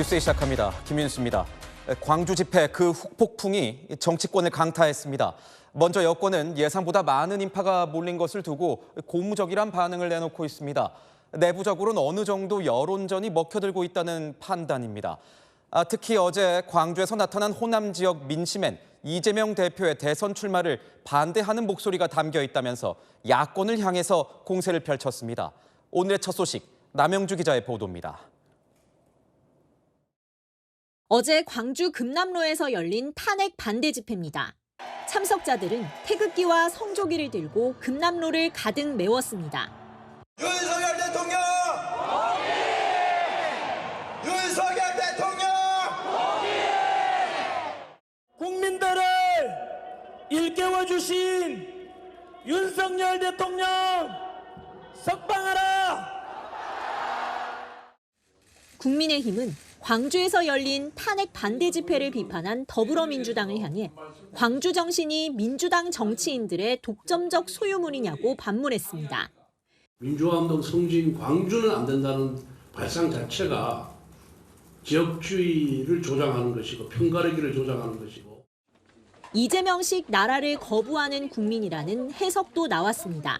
뉴스 시작합니다. 김윤수입니다. 광주 집회 그 후폭풍이 정치권을 강타했습니다. 먼저 여권은 예상보다 많은 인파가 몰린 것을 두고 고무적이란 반응을 내놓고 있습니다. 내부적으로는 어느 정도 여론전이 먹혀들고 있다는 판단입니다. 특히 어제 광주에서 나타난 호남 지역 민심엔 이재명 대표의 대선 출마를 반대하는 목소리가 담겨 있다면서 야권을 향해서 공세를 펼쳤습니다. 오늘의 첫 소식, 남영주 기자의 보도입니다. 어제 광주 금남로에서 열린 탄핵 반대 집회입니다. 참석자들은 태극기와 성조기를 들고 금남로를 가득 메웠습니다. 윤석열 대통령! 윤석열 대통령! 국민들을 일깨워 주신 윤석열 대통령 석방하라! 국민의힘은 광주에서 열린 탄핵 반대 집회를 비판한 더불어민주당을 향해 광주 정신이 민주당 정치인들의 독점적 소유물이냐고 반문했습니다. 민주화운동 성지인 광주는 안 된다는 발상 자체가 지역주의를 조장하는 것이고 편가르기를 조장하는 것이고 이재명식 나라를 거부하는 국민이라는 해석도 나왔습니다.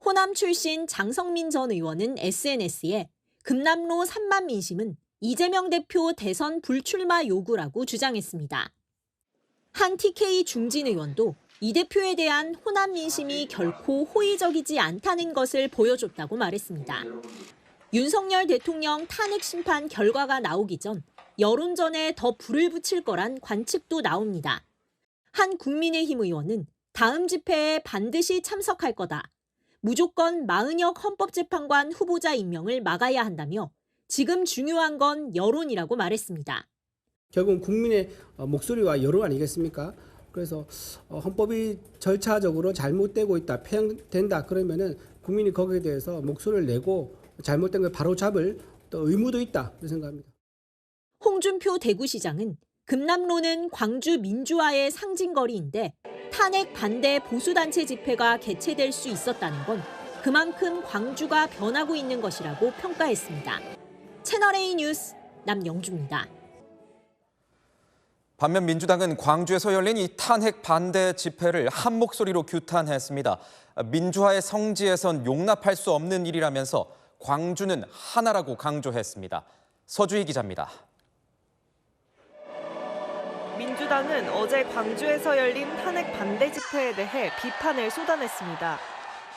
호남 출신 장성민 전 의원은 SNS에 금남로 3만 민심은 이재명 대표 대선 불출마 요구라고 주장했습니다. 한 TK 중진 의원도 이 대표에 대한 호남 민심이 결코 호의적이지 않다는 것을 보여줬다고 말했습니다. 윤석열 대통령 탄핵 심판 결과가 나오기 전 여론전에 더 불을 붙일 거란 관측도 나옵니다. 한 국민의힘 의원은 다음 집회에 반드시 참석할 거다. 무조건 마은혁 헌법재판관 후보자 임명을 막아야 한다며 지금 중요한 건 여론이라고 말했습니다. 결국은 국민의 목소리와 여론 아니겠습니까? 그래서 헌법이 절차적으로 잘못되고 있다, 폐행된다 그러면은 국민이 거기에 대해서 목소리를 내고 잘못된 걸 바로잡을 또 의무도 있다 그렇게 생각합니다. 홍준표 대구시장은 금남로는 광주 민주화의 상징거리인데 탄핵 반대 보수단체 집회가 개최될 수 있었다는 건 그만큼 광주가 변하고 있는 것이라고 평가했습니다. 채널A 뉴스 남영주입니다. 반면 민주당은 광주에서 열린 이 탄핵 반대 집회를 한 목소리로 규탄했습니다. 민주화의 성지에선 용납할 수 없는 일이라면서 광주는 하나라고 강조했습니다. 서주희 기자입니다. 민주당은 어제 광주에서 열린 탄핵 반대 집회에 대해 비판을 쏟아냈습니다.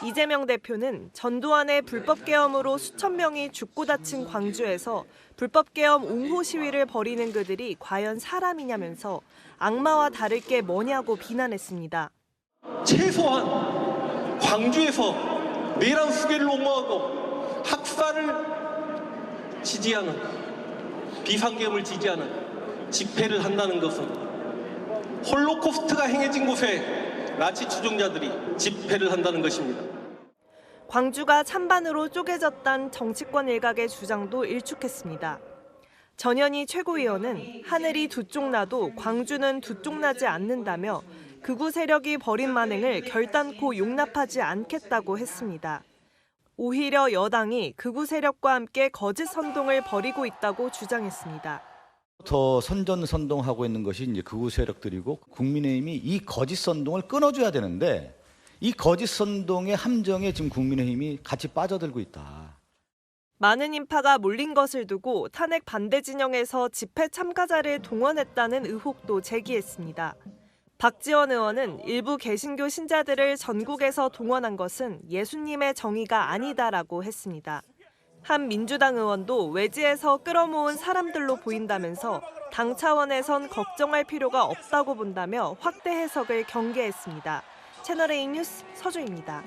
이재명 대표는 전두환의 불법 계엄으로 수천 명이 죽고 다친 광주에서 불법 계엄 옹호 시위를 벌이는 그들이 과연 사람이냐면서 악마와 다를 게 뭐냐고 비난했습니다. 최소한 광주에서 내란 수괴를 옹호하고 학살을 지지하는 비상계엄을 지지하는 집회를 한다는 것은 홀로코스트가 행해진 곳에 나치 추종자들이 집회를 한다는 것입니다. 광주가 찬반으로 쪼개졌단 정치권 일각의 주장도 일축했습니다. 전현희 최고위원은 하늘이 두 쪽 나도 광주는 두 쪽 나지 않는다며 극우 세력이 벌인 만행을 결단코 용납하지 않겠다고 했습니다. 오히려 여당이 극우 세력과 함께 거짓 선동을 벌이고 있다고 주장했습니다. 더 선전선동하고 있는 것이 이제 극우 세력들이고 국민의힘이 이 거짓 선동을 끊어줘야 되는데 이 거짓 선동의 함정에 지금 국민의힘이 같이 빠져들고 있다. 많은 인파가 몰린 것을 두고 탄핵 반대 진영에서 집회 참가자를 동원했다는 의혹도 제기했습니다. 박지원 의원은 일부 개신교 신자들을 전국에서 동원한 것은 예수님의 정의가 아니다라고 했습니다. 한 민주당 의원도 외지에서 끌어모은 사람들로 보인다면서 당 차원에선 걱정할 필요가 없다고 본다며 확대 해석을 경계했습니다. 채널A 뉴스 서주입니다.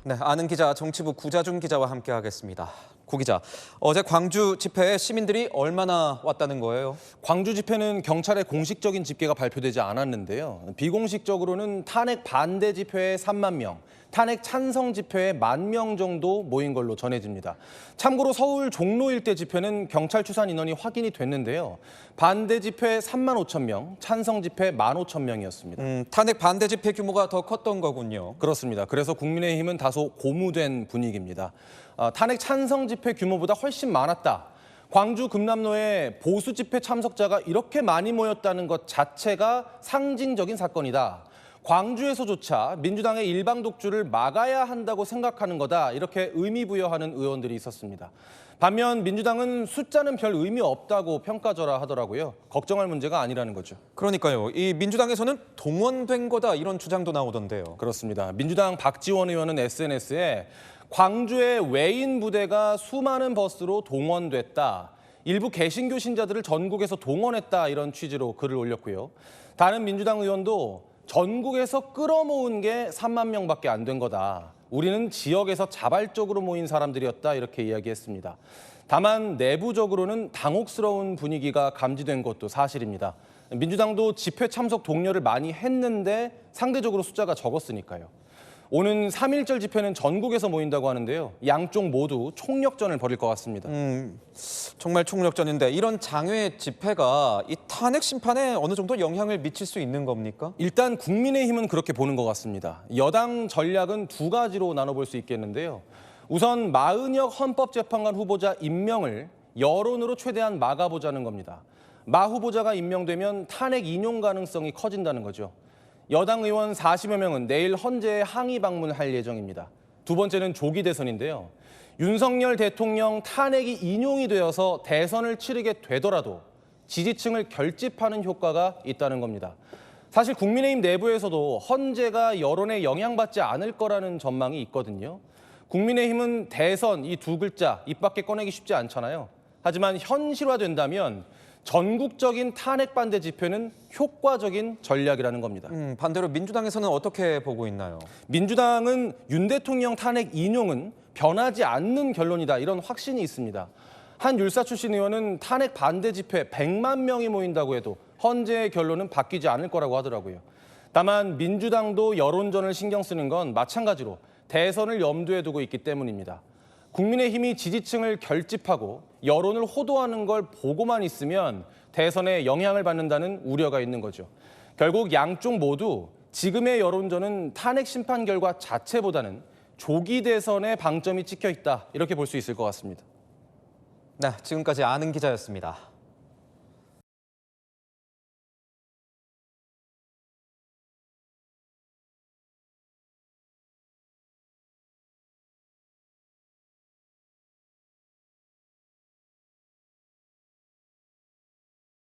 네, 아는 기자 정치부 구자준 기자와 함께하겠습니다. 구 기자, 어제 광주 집회에 시민들이 얼마나 왔다는 거예요? 광주 집회는 경찰의 공식적인 집계가 발표되지 않았는데요. 비공식적으로는 탄핵 반대 집회에 3만 명, 탄핵 찬성 집회에 10,000명 정도 모인 걸로 전해집니다. 참고로 서울 종로 일대 집회는 경찰 추산 인원이 확인이 됐는데요. 반대 집회 35,000명, 찬성 집회 15,000명이었습니다. 탄핵 반대 집회 규모가 더 컸던 거군요. 그렇습니다. 그래서 국민의힘은 다소 고무된 분위기입니다. 탄핵 찬성 집회 규모보다 훨씬 많았다. 광주 금남로에 보수 집회 참석자가 이렇게 많이 모였다는 것 자체가 상징적인 사건이다. 광주에서조차 민주당의 일방 독주를 막아야 한다고 생각하는 거다. 이렇게 의미 부여하는 의원들이 있었습니다. 반면 민주당은 숫자는 별 의미 없다고 평가절하하더라고요. 걱정할 문제가 아니라는 거죠. 그러니까요. 이 민주당에서는 동원된 거다 이런 주장도 나오던데요. 그렇습니다. 민주당 박지원 의원은 SNS에 광주의 외인 부대가 수많은 버스로 동원됐다. 일부 개신교 신자들을 전국에서 동원했다. 이런 취지로 글을 올렸고요. 다른 민주당 의원도 전국에서 끌어모은 게 3만 명밖에 안 된 거다. 우리는 지역에서 자발적으로 모인 사람들이었다. 이렇게 이야기했습니다. 다만 내부적으로는 당혹스러운 분위기가 감지된 것도 사실입니다. 민주당도 집회 참석 독려를 많이 했는데 상대적으로 숫자가 적었으니까요. 오는 3.1절 집회는 전국에서 모인다고 하는데요. 양쪽 모두 총력전을 벌일 것 같습니다. 정말 총력전인데 이런 장외 집회가 이 탄핵 심판에 어느 정도 영향을 미칠 수 있는 겁니까? 일단 국민의힘은 그렇게 보는 것 같습니다. 여당 전략은 두 가지로 나눠볼 수 있겠는데요. 우선 마은혁 헌법재판관 후보자 임명을 여론으로 최대한 막아보자는 겁니다. 마 후보자가 임명되면 탄핵 인용 가능성이 커진다는 거죠. 여당 의원 40여 명은 내일 헌재에 항의 방문할 예정입니다. 두 번째는 조기 대선인데요. 윤석열 대통령 탄핵이 인용이 되어서 대선을 치르게 되더라도 지지층을 결집하는 효과가 있다는 겁니다. 사실 국민의힘 내부에서도 헌재가 여론에 영향받지 않을 거라는 전망이 있거든요. 국민의힘은 대선 이 두 글자 입 밖에 꺼내기 쉽지 않잖아요. 하지만 현실화된다면 전국적인 탄핵 반대 집회는 효과적인 전략이라는 겁니다. 반대로 민주당에서는 어떻게 보고 있나요? 민주당은 윤 대통령 탄핵 인용은 변하지 않는 결론이다. 이런 확신이 있습니다. 한 율사 출신 의원은 탄핵 반대 집회 100만 명이 모인다고 해도 헌재의 결론은 바뀌지 않을 거라고 하더라고요. 다만 민주당도 여론전을 신경 쓰는 건 마찬가지로 대선을 염두에 두고 있기 때문입니다. 국민의힘이 지지층을 결집하고 여론을 호도하는 걸 보고만 있으면 대선에 영향을 받는다는 우려가 있는 거죠. 결국 양쪽 모두 지금의 여론전은 탄핵 심판 결과 자체보다는 조기 대선에 방점이 찍혀 있다. 이렇게 볼 수 있을 것 같습니다. 네, 지금까지 아는 기자였습니다.